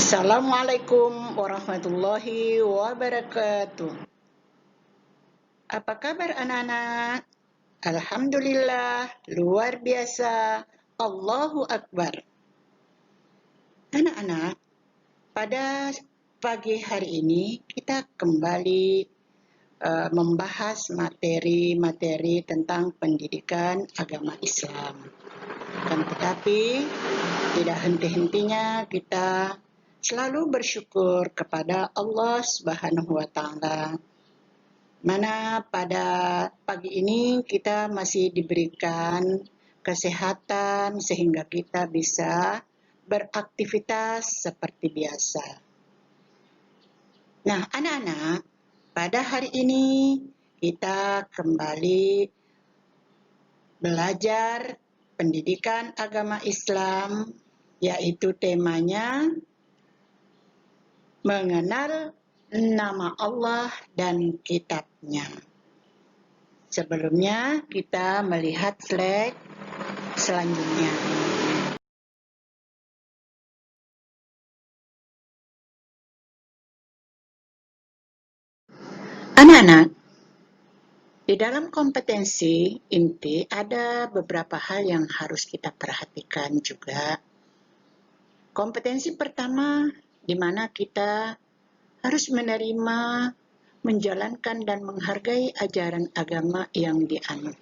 Assalamualaikum warahmatullahi wabarakatuh. Apa kabar anak-anak? Alhamdulillah, luar biasa. Allahu Akbar. Anak-anak, pada pagi hari ini kita kembali membahas materi-materi tentang pendidikan agama Islam. Tetapi tidak henti-hentinya kita selalu bersyukur kepada Allah Subhanahu wa Ta'ala, mana pada pagi ini kita masih diberikan kesehatan sehingga kita bisa beraktivitas seperti biasa. Nah, anak-anak, pada hari ini kita kembali belajar pendidikan agama Islam, yaitu temanya mengenal nama Allah dan kitabnya. Sebelumnya kita melihat slide selanjutnya. Anak-anak, di dalam kompetensi inti ada beberapa hal yang harus kita perhatikan juga. Kompetensi pertama, di mana kita harus menerima, menjalankan dan menghargai ajaran agama yang dianut.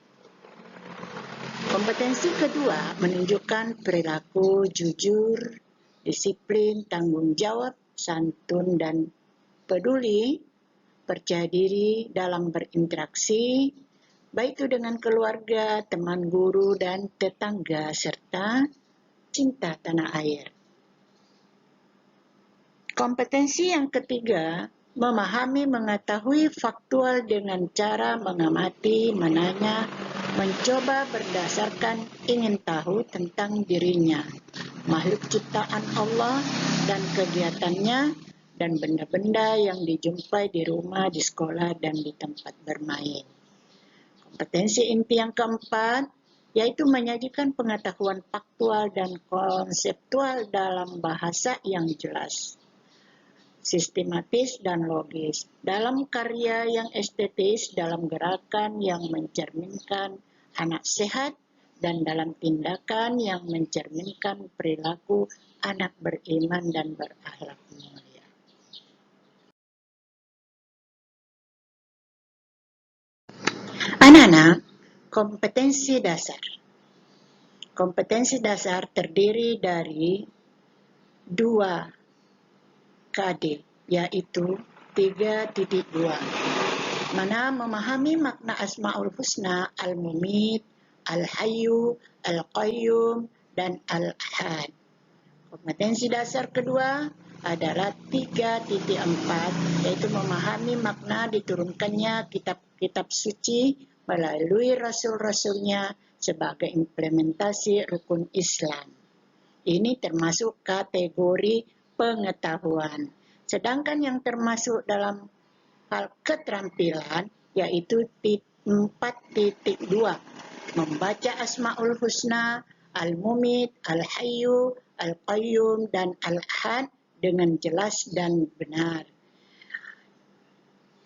Kompetensi kedua, menunjukkan perilaku jujur, disiplin, tanggung jawab, santun dan peduli, percaya diri dalam berinteraksi, baik itu dengan keluarga, teman guru, dan tetangga, serta cinta tanah air. Kompetensi yang ketiga, memahami, mengetahui faktual dengan cara mengamati, menanya, mencoba berdasarkan ingin tahu tentang dirinya, makhluk ciptaan Allah dan kegiatannya, dan benda-benda yang dijumpai di rumah, di sekolah, dan di tempat bermain. Kompetensi inti yang keempat, yaitu menyajikan pengetahuan faktual dan konseptual dalam bahasa yang jelas, sistematis dan logis, dalam karya yang estetis, dalam gerakan yang mencerminkan anak sehat, dan dalam tindakan yang mencerminkan perilaku anak beriman dan berakhlak mulia. Anak-anak, kompetensi dasar. Kompetensi dasar terdiri dari 2 KD, yaitu 3.2, mana memahami makna Asmaul Husna, Al-Mumit, Al-Hayyu, Al-Qayyum, dan Al-Ahad. Kompetensi dasar kedua adalah 3.4, yaitu memahami makna diturunkannya kitab-kitab suci melalui rasul-rasulnya sebagai implementasi rukun Islam. Ini termasuk kategori pengetahuan. Sedangkan yang termasuk dalam hal keterampilan yaitu 4.2, membaca Asmaul Husna, Al-Mumit, Al-Hayyu, Al-Qayyum, dan Al-Ahad dengan jelas dan benar.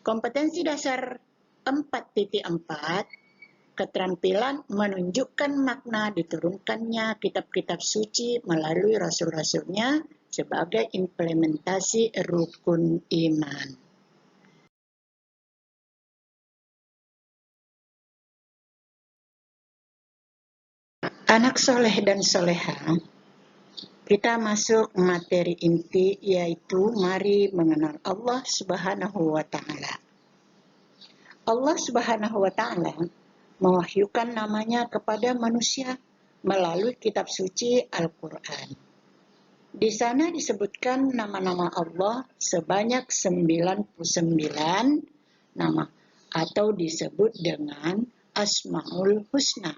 Kompetensi dasar 4.4, keterampilan menunjukkan makna diturunkannya kitab-kitab suci melalui rasul-rasulnya sebagai implementasi rukun iman. Anak soleh dan soleha, kita masuk materi inti, yaitu mari mengenal Allah Subhanahu wa Ta'ala. Allah Subhanahu wa Ta'ala mewahyukan namanya kepada manusia melalui kitab suci Al-Quran. Di sana disebutkan nama-nama Allah sebanyak 99 nama, atau disebut dengan Asmaul Husna.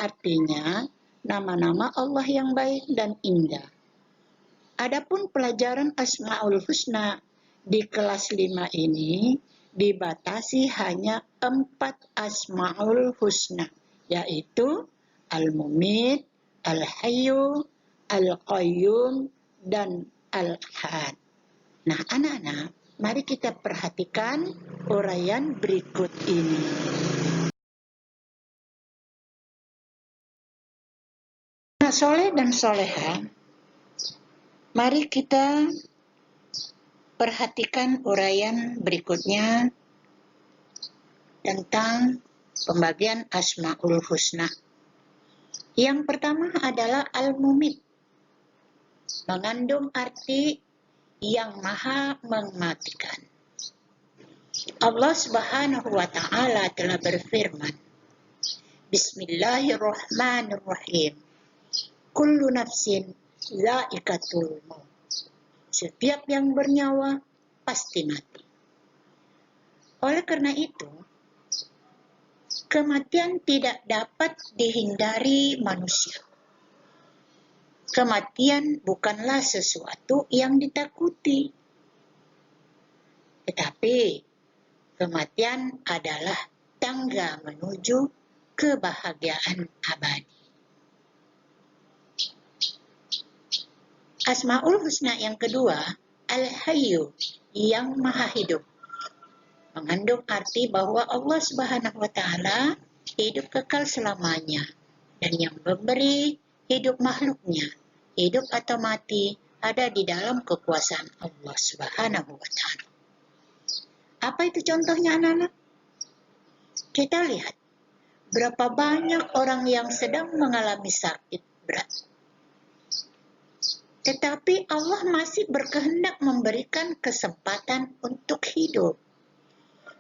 Artinya, nama-nama Allah yang baik dan indah. Adapun pelajaran Asmaul Husna di kelas 5 ini dibatasi hanya 4 Asmaul Husna, yaitu Al-Mumit, Al-Hayyu, Al-Qayyum, dan Al-Ahad. Nah, anak-anak, mari kita perhatikan uraian berikut ini. Nah, soleh dan soleha, mari kita perhatikan uraian berikutnya tentang pembagian Asmaul Husna. Yang pertama adalah Al-Mumit, mengandung arti yang maha mematikan. Allah Subhanahu wa Ta'ala telah berfirman, Bismillahirrahmanirrahim. Kullu nafsin za'iqatul maut. Setiap yang bernyawa pasti mati. Oleh karena itu, kematian tidak dapat dihindari manusia. Kematian bukanlah sesuatu yang ditakuti. Tetapi, kematian adalah tangga menuju kebahagiaan abadi. Asmaul Husna yang kedua, Al-Hayyu, yang maha hidup. Mengandung arti bahwa Allah Subhanahu wa Ta'ala hidup kekal selamanya, dan yang memberi hidup makhluknya, hidup atau mati, ada di dalam kekuasaan Allah Subhanahu wa Ta'ala. Apa itu contohnya, anak-anak? Kita lihat berapa banyak orang yang sedang mengalami sakit berat, tetapi Allah masih berkehendak memberikan kesempatan untuk hidup.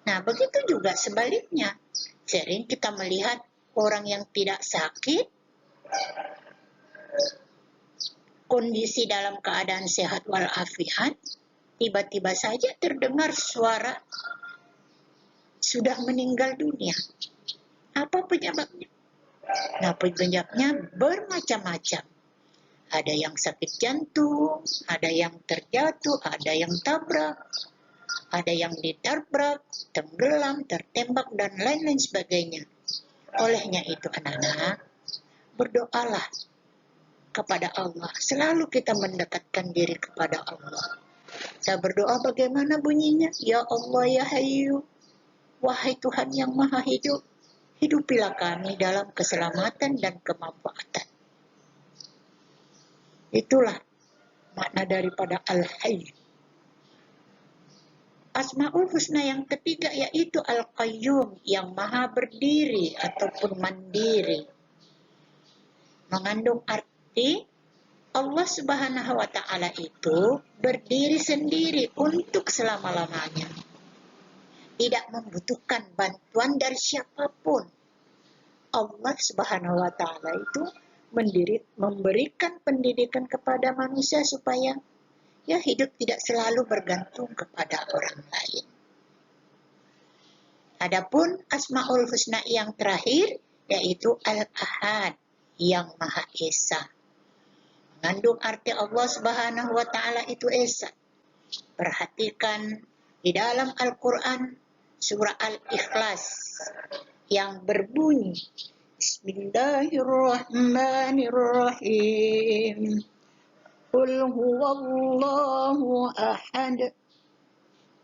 Nah, begitu juga sebaliknya. Sering kita melihat orang yang tidak sakit, kondisi dalam keadaan sehat walafiat, tiba-tiba saja terdengar suara sudah meninggal dunia. Apa penyebabnya? Nah, penyebabnya bermacam-macam. Ada yang sakit jantung, ada yang terjatuh, ada yang tabrak, ada yang ditabrak, tenggelam, tertembak, dan lain-lain sebagainya. Olehnya itu, anak-anak, berdoalah kepada Allah. Selalu kita mendekatkan diri kepada Allah. Kita berdoa bagaimana bunyinya? Ya Allah, ya Hayyu, wahai Tuhan yang maha hidup, hidupilah kami dalam keselamatan dan kemanfaatan. Itulah makna daripada Al-Hayy. Asmaul Husna yang ketiga yaitu Al-Qayyum, yang maha berdiri ataupun mandiri. Mengandung arti Allah Subhanahu wa Ta'ala itu berdiri sendiri untuk selama-lamanya. Tidak membutuhkan bantuan dari siapapun. Allah Subhanahu wa Ta'ala itu memberikan pendidikan kepada manusia supaya hidup tidak selalu bergantung kepada orang lain. Adapun Asmaul Husna yang terakhir yaitu Al-Ahad, yang Maha Esa. Mengandung arti Allah Subhanahu wa Ta'ala itu Esa. Perhatikan di dalam Al-Quran surah Al-Ikhlas yang berbunyi Bismillahirrahmanirrahim. Qul huwallahu ahad.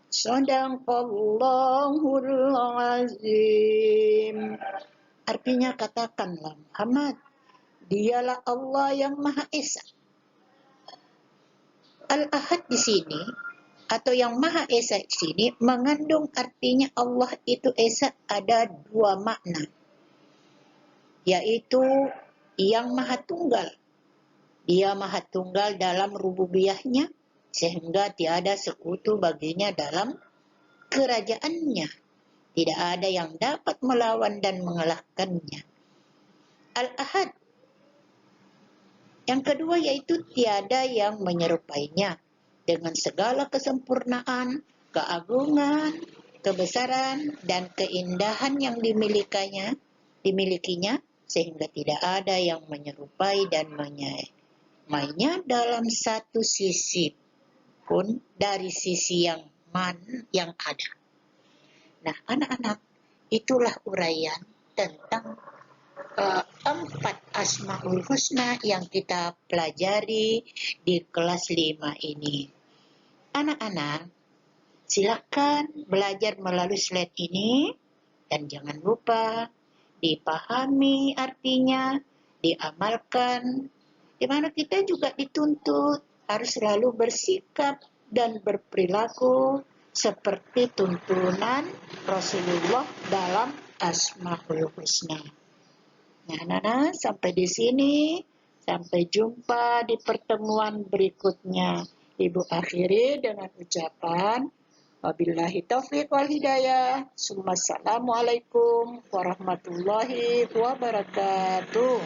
Shadaqallahul azim. Artinya, katakanlah Muhammad, dialah Allah yang Maha Esa. Al-Ahad di sini atau yang Maha Esa di sini mengandung artinya Allah itu Esa ada dua makna, yaitu yang Maha Tunggal. Dia Maha Tunggal dalam rububiyahnya, sehingga tiada sekutu baginya dalam kerajaannya. Tidak ada yang dapat melawan dan mengalahkannya. Al-Ahad. Yang kedua yaitu tiada yang menyerupainya, dengan segala kesempurnaan, keagungan, kebesaran, dan keindahan yang dimilikinya, sehingga tidak ada yang menyerupai dan menyamainya dalam satu sisi pun dari sisi yang ada. Nah, anak-anak, itulah uraian tentang 4 Asmaul Husna yang kita pelajari di kelas 5 ini. Anak-anak, silakan belajar melalui slide ini dan jangan lupa dipahami artinya, diamalkan, di mana kita juga dituntut harus selalu bersikap dan berperilaku seperti tuntunan Rasulullah dalam Asmaul Husna. Nah, anak-anak, sampai di sini. Sampai jumpa di pertemuan berikutnya. Ibu akhiri dengan ucapan wabillahi taufiq wal hidayah. Assalamualaikum warahmatullahi wabarakatuh.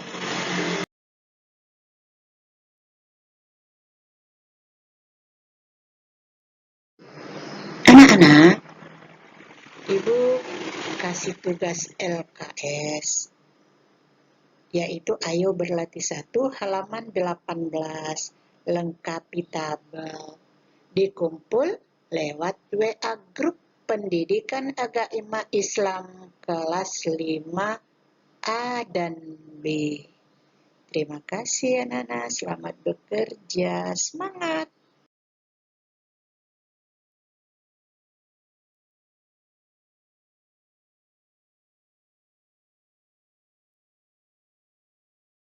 Anak-anak, Ibu kasih tugas LKS, yaitu ayo berlatih 1 halaman 18, lengkapi tabel, dikumpul lewat WA grup Pendidikan Agama Islam kelas 5A dan B. Terima kasih anak-anak, selamat bekerja, semangat.